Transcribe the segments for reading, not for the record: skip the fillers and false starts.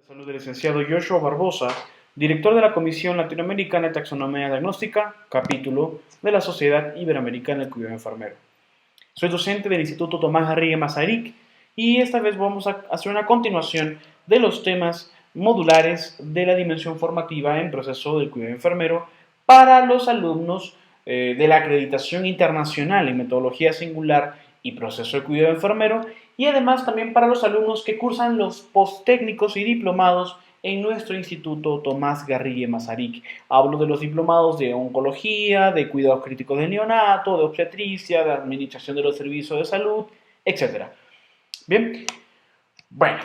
Salud del licenciado Joshua Barbosa, director de la Comisión Latinoamericana de Taxonomía Diagnóstica, capítulo de la Sociedad Iberoamericana del Cuidado Enfermero. Soy docente del Instituto Tomás Garrigue Masaryk y esta vez vamos a hacer una continuación de los temas modulares de la dimensión formativa en proceso del cuidado enfermero para los alumnos de la acreditación internacional en metodología singular y proceso de cuidado enfermero, y además también para los alumnos que cursan los posttécnicos y diplomados en nuestro Instituto Tomás Garrigue Masaryk. Hablo de los diplomados de oncología, de cuidados críticos del neonato, de obstetricia, de administración de los servicios de salud, etc. Bien, bueno,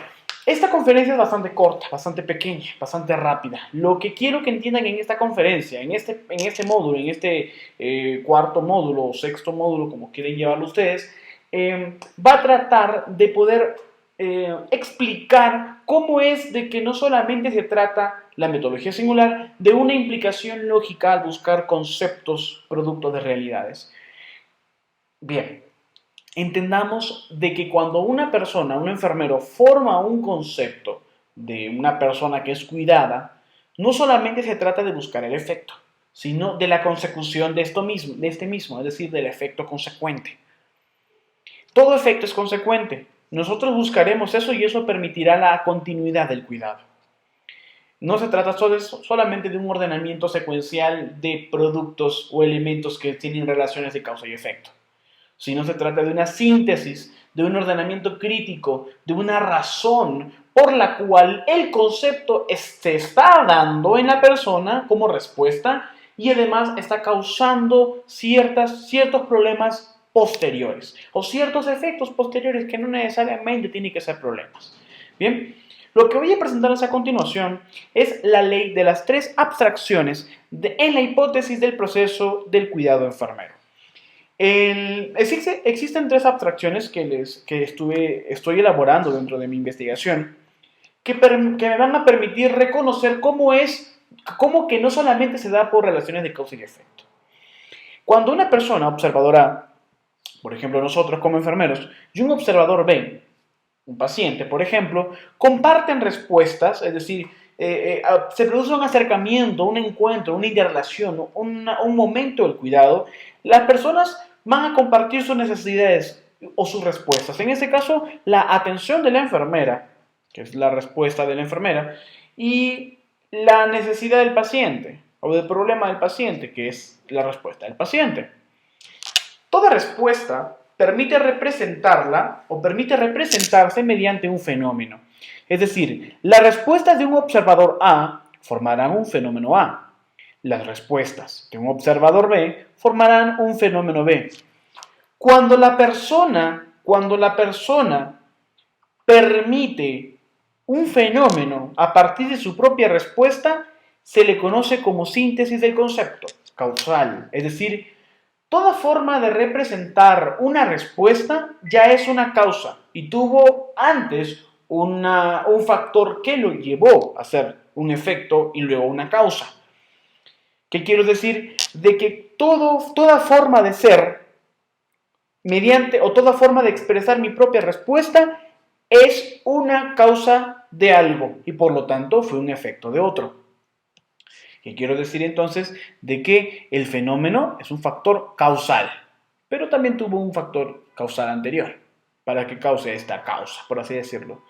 esta conferencia es bastante corta, bastante pequeña, bastante rápida. Lo que quiero que entiendan en esta conferencia, en este módulo, en este cuarto módulo o sexto módulo, como quieren llevarlo ustedes, va a tratar de poder explicar cómo es de que no solamente se trata la metodología singular de una implicación lógica al buscar conceptos productos de realidades. Bien, entendamos de que cuando una persona, un enfermero, forma un concepto de una persona que es cuidada, no solamente se trata de buscar el efecto, sino de la consecución de este mismo, es decir, del efecto consecuente. Todo efecto es consecuente. Nosotros buscaremos eso y eso permitirá la continuidad del cuidado. No se trata solamente de un ordenamiento secuencial de productos o elementos que tienen relaciones de causa y efecto, sino se trata de una síntesis, de un ordenamiento crítico, de una razón por la cual el concepto se está dando en la persona como respuesta y además está causando ciertos problemas posteriores o ciertos efectos posteriores que no necesariamente tienen que ser problemas. Bien, lo que voy a presentarles a continuación es la ley de las tres abstracciones en la hipótesis del proceso del cuidado enfermero. Existen tres abstracciones que estoy elaborando dentro de mi investigación que me van a permitir reconocer cómo que no solamente se da por relaciones de causa y efecto. Cuando una persona observadora, por ejemplo nosotros como enfermeros, y un observador B, un paciente, por ejemplo, comparten respuestas, es decir, se produce un acercamiento, un encuentro, una interrelación, un momento del cuidado, las personas van a compartir sus necesidades o sus respuestas. En este caso, la atención de la enfermera, que es la respuesta de la enfermera, y la necesidad del paciente o del problema del paciente, que es la respuesta del paciente. Toda respuesta permite representarla o permite representarse mediante un fenómeno. Es decir, las respuestas de un observador A formarán un fenómeno A. Las respuestas de un observador B formarán un fenómeno B. Cuando la persona permite un fenómeno a partir de su propia respuesta, se le conoce como síntesis del concepto causal. Es decir, toda forma de representar una respuesta ya es una causa y tuvo antes un factor que lo llevó a ser un efecto y luego una causa. ¿Qué quiero decir? De que toda forma de ser toda forma de expresar mi propia respuesta es una causa de algo y por lo tanto fue un efecto de otro. ¿Qué quiero decir entonces? De que el fenómeno es un factor causal, pero también tuvo un factor causal anterior para que cause esta causa, por así decirlo.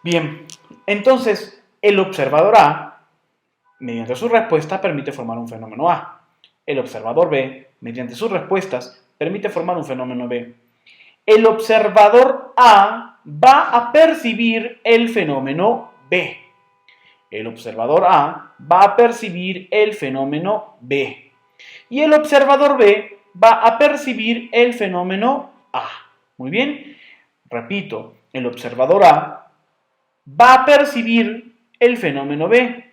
Bien, entonces el observador A, mediante su respuesta, permite formar un fenómeno A. El observador B, mediante sus respuestas, permite formar un fenómeno B. El observador A va a percibir el fenómeno B. El observador A va a percibir el fenómeno B. Y el observador B va a percibir el fenómeno A. Muy bien. Repito, el observador A va a percibir el fenómeno B.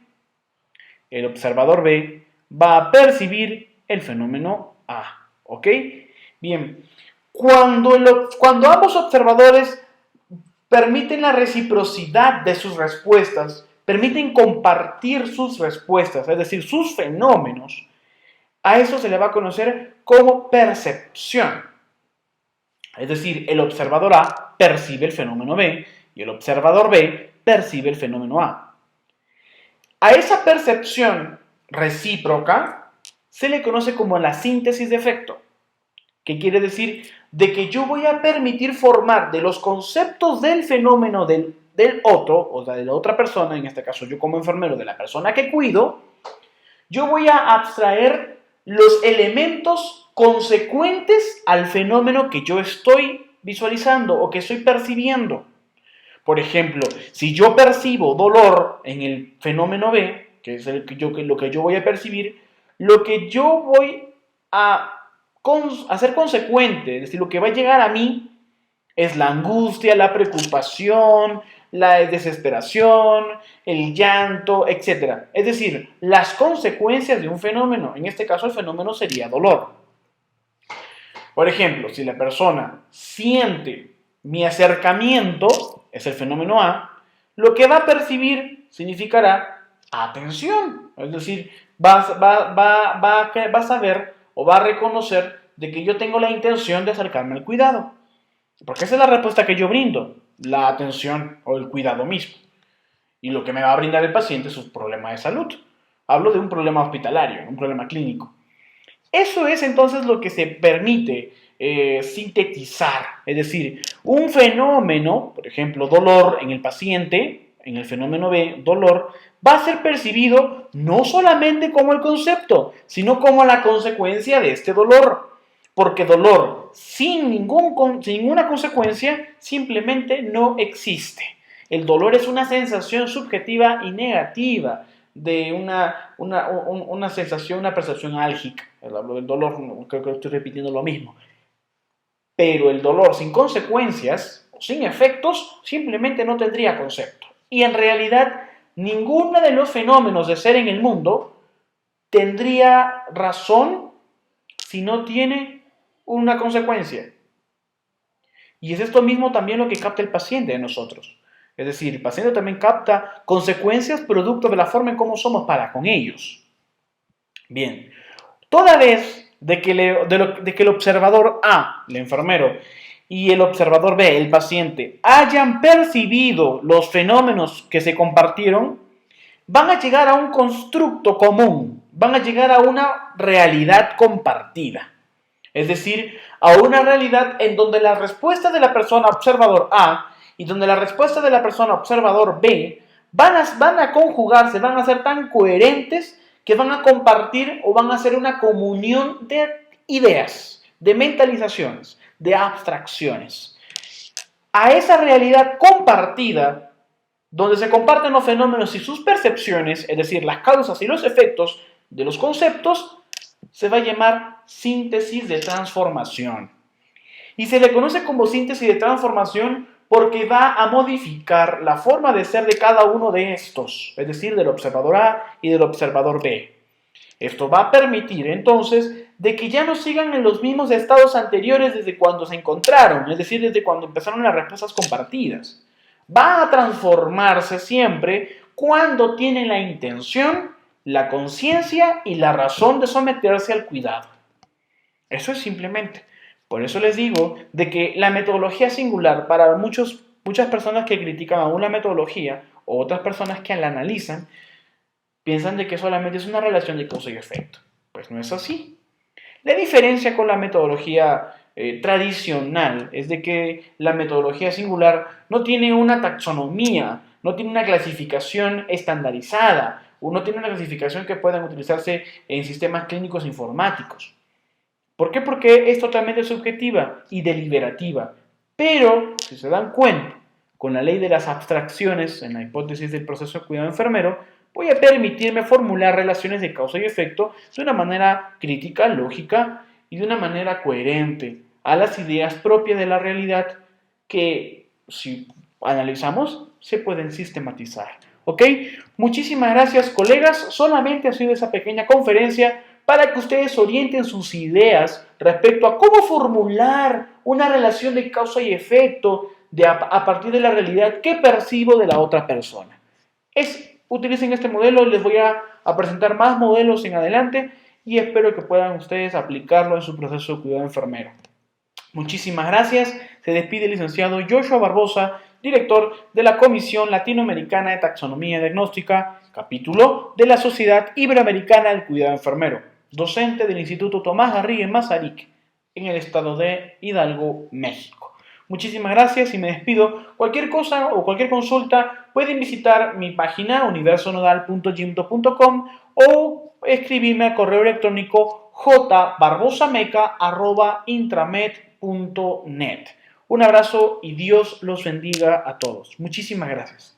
El observador B va a percibir el fenómeno A. ¿Ok? Bien. Cuando ambos observadores permiten la reciprocidad de sus respuestas, permiten compartir sus respuestas, es decir, sus fenómenos, a eso se le va a conocer como percepción. Es decir, el observador A percibe el fenómeno B y el observador B percibe el fenómeno A. A esa percepción recíproca se le conoce como la síntesis de efecto, que quiere decir de que yo voy a permitir formar de los conceptos del fenómeno del otro, o sea, de la otra persona, en este caso yo como enfermero, de la persona que cuido, yo voy a abstraer los elementos consecuentes al fenómeno que yo estoy visualizando o que estoy percibiendo. Por ejemplo, si yo percibo dolor en el fenómeno B, que es lo que yo voy a percibir, lo que yo voy a ser consecuente, es decir, lo que va a llegar a mí es la angustia, la preocupación, la desesperación, el llanto, etc. Es decir, las consecuencias de un fenómeno. En este caso, el fenómeno sería dolor. Por ejemplo, si la persona siente mi acercamiento, es el fenómeno A, lo que va a percibir significará atención. Es decir, va a saber o va a reconocer de que yo tengo la intención de acercarme al cuidado. Porque esa es la respuesta que yo brindo, la atención o el cuidado mismo. Y lo que me va a brindar el paciente es un problema de salud. Hablo de un problema hospitalario, un problema clínico. Eso es entonces lo que se permite sintetizar. Es decir, un fenómeno, por ejemplo, dolor en el paciente, en el fenómeno B, dolor, va a ser percibido no solamente como el concepto, sino como la consecuencia de este dolor. Porque dolor sin ninguna consecuencia simplemente no existe. El dolor es una sensación subjetiva y negativa de una sensación, una percepción álgica. Hablo del dolor, creo que estoy repitiendo lo mismo. Pero el dolor sin consecuencias o sin efectos simplemente no tendría concepto. Y en realidad ninguno de los fenómenos de ser en el mundo tendría razón si no tiene una consecuencia. Y es esto mismo también lo que capta el paciente de nosotros. Es decir, el paciente también capta consecuencias producto de la forma en cómo somos para con ellos. Bien, toda vez de que el observador A, el enfermero, y el observador B, el paciente, hayan percibido los fenómenos que se compartieron, van a llegar a un constructo común, van a llegar a una realidad compartida. Es decir, a una realidad en donde la respuesta de la persona observador A y donde la respuesta de la persona observador B van a conjugarse, van a ser tan coherentes que van a compartir o van a hacer una comunión de ideas, de mentalizaciones, de abstracciones. A esa realidad compartida, donde se comparten los fenómenos y sus percepciones, es decir, las causas y los efectos de los conceptos, se va a llamar síntesis de transformación. Y se le conoce como síntesis de transformación porque va a modificar la forma de ser de cada uno de estos, es decir, del observador A y del observador B. Esto va a permitir entonces de que ya no sigan en los mismos estados anteriores desde cuando se encontraron, es decir, desde cuando empezaron las respuestas compartidas. Va a transformarse siempre cuando tienen la intención, la conciencia y la razón de someterse al cuidado. Eso es simplemente. Por eso les digo de que la metodología singular, para muchas personas que critican aún la metodología o otras personas que la analizan, piensan de que solamente es una relación de causa y efecto. Pues no es así. La diferencia con la metodología tradicional es de que la metodología singular no tiene una taxonomía, no tiene una clasificación estandarizada, o no tiene una clasificación que puedan utilizarse en sistemas clínicos informáticos. ¿Por qué? Porque es totalmente subjetiva y deliberativa. Pero, si se dan cuenta, con la ley de las abstracciones, en la hipótesis del proceso de cuidado enfermero, voy a permitirme formular relaciones de causa y efecto de una manera crítica, lógica y de una manera coherente a las ideas propias de la realidad que, si analizamos, se pueden sistematizar. ¿Ok? Muchísimas gracias, colegas. Solamente ha sido esa pequeña conferencia para que ustedes orienten sus ideas respecto a cómo formular una relación de causa y efecto a partir de la realidad que percibo de la otra persona. Utilicen este modelo, les voy a presentar más modelos en adelante y espero que puedan ustedes aplicarlo en su proceso de cuidado enfermero. Muchísimas gracias. Se despide el licenciado Joshua Barbosa, director de la Comisión Latinoamericana de Taxonomía Diagnóstica, capítulo de la Sociedad Iberoamericana del Cuidado Enfermero, docente del Instituto Tomás Garrigue Masaryk en el estado de Hidalgo, México. Muchísimas gracias y me despido. Cualquier cosa o cualquier consulta pueden visitar mi página universonodal.gimdo.com o escribirme al correo electrónico jbarbosameca@intramed.net. Un abrazo y Dios los bendiga a todos. Muchísimas gracias.